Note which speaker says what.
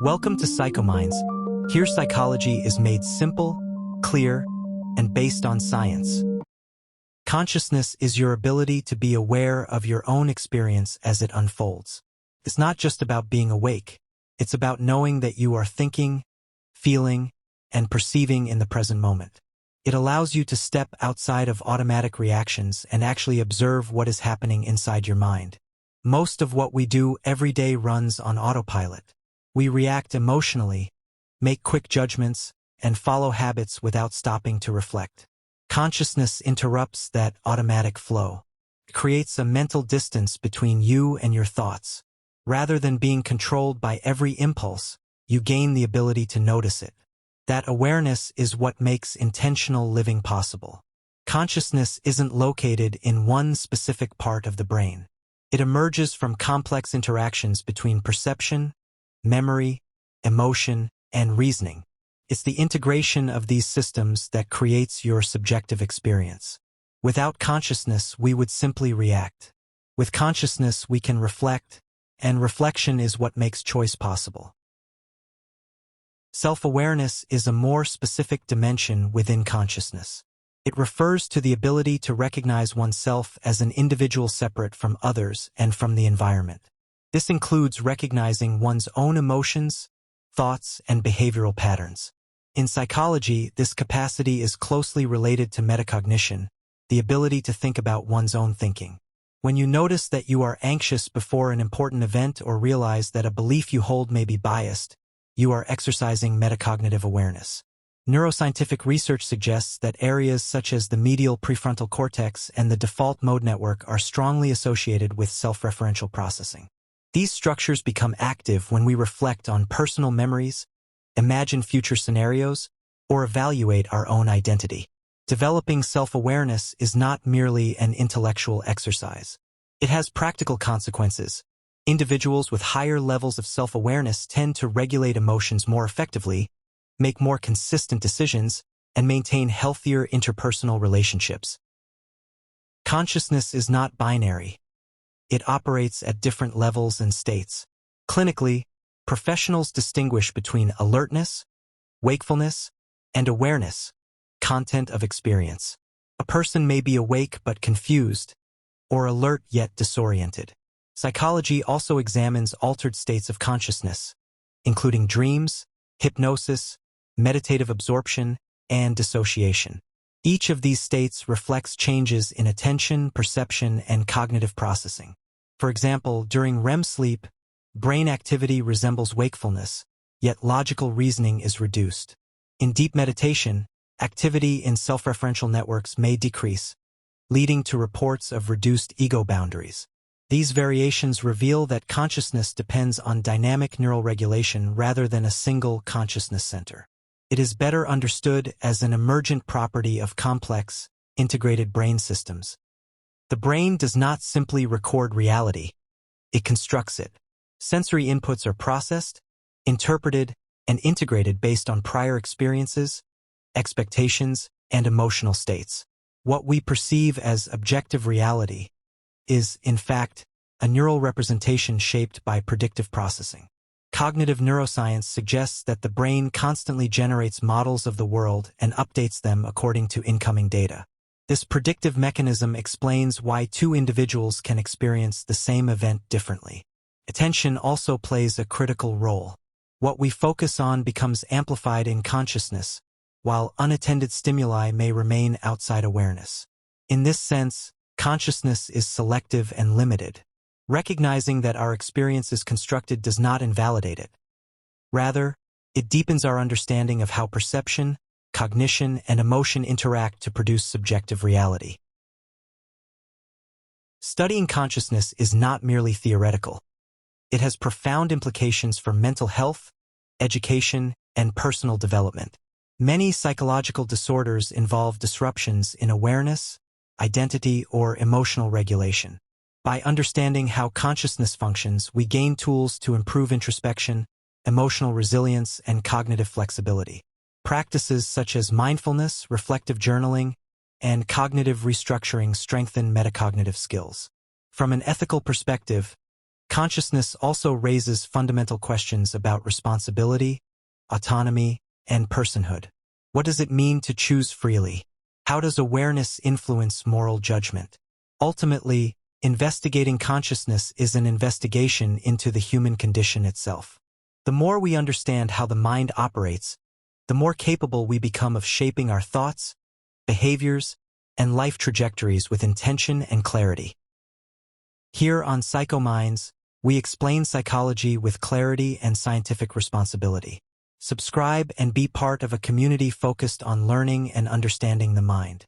Speaker 1: Welcome to Psychominds. Here psychology is made simple, clear, and based on science. Consciousness is your ability to be aware of your own experience as it unfolds. It's not just about being awake. It's about knowing that you are thinking, feeling, and perceiving in the present moment. It allows you to step outside of automatic reactions and actually observe what is happening inside your mind. Most of what we do every day runs on autopilot. We react emotionally, make quick judgments, and follow habits without stopping to reflect. Consciousness interrupts that automatic flow. It creates a mental distance between you and your thoughts. Rather than being controlled by every impulse, you gain the ability to notice it. That awareness is what makes intentional living possible. Consciousness isn't located in one specific part of the brain. It emerges from complex interactions between perception, memory, emotion, and reasoning. It's the integration of these systems that creates your subjective experience. Without consciousness, we would simply react. With consciousness, we can reflect, and reflection is what makes choice possible. Self-awareness is a more specific dimension within consciousness. It refers to the ability to recognize oneself as an individual separate from others and from the environment. This includes recognizing one's own emotions, thoughts, and behavioral patterns. In psychology, this capacity is closely related to metacognition, the ability to think about one's own thinking. When you notice that you are anxious before an important event or realize that a belief you hold may be biased, you are exercising metacognitive awareness. Neuroscientific research suggests that areas such as the medial prefrontal cortex and the default mode network are strongly associated with self-referential processing. These structures become active when we reflect on personal memories, imagine future scenarios, or evaluate our own identity. Developing self-awareness is not merely an intellectual exercise. It has practical consequences. Individuals with higher levels of self-awareness tend to regulate emotions more effectively, make more consistent decisions, and maintain healthier interpersonal relationships. Consciousness is not binary. It operates at different levels and states. Clinically, professionals distinguish between alertness, wakefulness, and awareness, content of experience. A person may be awake but confused, or alert yet disoriented. Psychology also examines altered states of consciousness, including dreams, hypnosis, meditative absorption, and dissociation. Each of these states reflects changes in attention, perception, and cognitive processing. For example, during REM sleep, brain activity resembles wakefulness, yet logical reasoning is reduced. In deep meditation, activity in self-referential networks may decrease, leading to reports of reduced ego boundaries. These variations reveal that consciousness depends on dynamic neural regulation rather than a single consciousness center. It is better understood as an emergent property of complex, integrated brain systems. The brain does not simply record reality, it constructs it. Sensory inputs are processed, interpreted, and integrated based on prior experiences, expectations, and emotional states. What we perceive as objective reality is, in fact, a neural representation shaped by predictive processing. Cognitive neuroscience suggests that the brain constantly generates models of the world and updates them according to incoming data. This predictive mechanism explains why two individuals can experience the same event differently. Attention also plays a critical role. What we focus on becomes amplified in consciousness, while unattended stimuli may remain outside awareness. In this sense, consciousness is selective and limited. Recognizing that our experience is constructed does not invalidate it. Rather, it deepens our understanding of how perception, cognition, and emotion interact to produce subjective reality. Studying consciousness is not merely theoretical. It has profound implications for mental health, education, and personal development. Many psychological disorders involve disruptions in awareness, identity, or emotional regulation. By understanding how consciousness functions, we gain tools to improve introspection, emotional resilience, and cognitive flexibility. Practices such as mindfulness, reflective journaling, and cognitive restructuring strengthen metacognitive skills. From an ethical perspective, Consciousness also raises fundamental questions about responsibility, autonomy, and personhood. What does it mean to choose freely? How does awareness influence moral judgment? Ultimately, investigating consciousness is an investigation into the human condition itself. The more we understand how the mind operates, the more capable we become of shaping our thoughts, behaviors, and life trajectories with intention and clarity. Here on PsychoMinds, we explain psychology with clarity and scientific responsibility. Subscribe and be part of a community focused on learning and understanding the mind.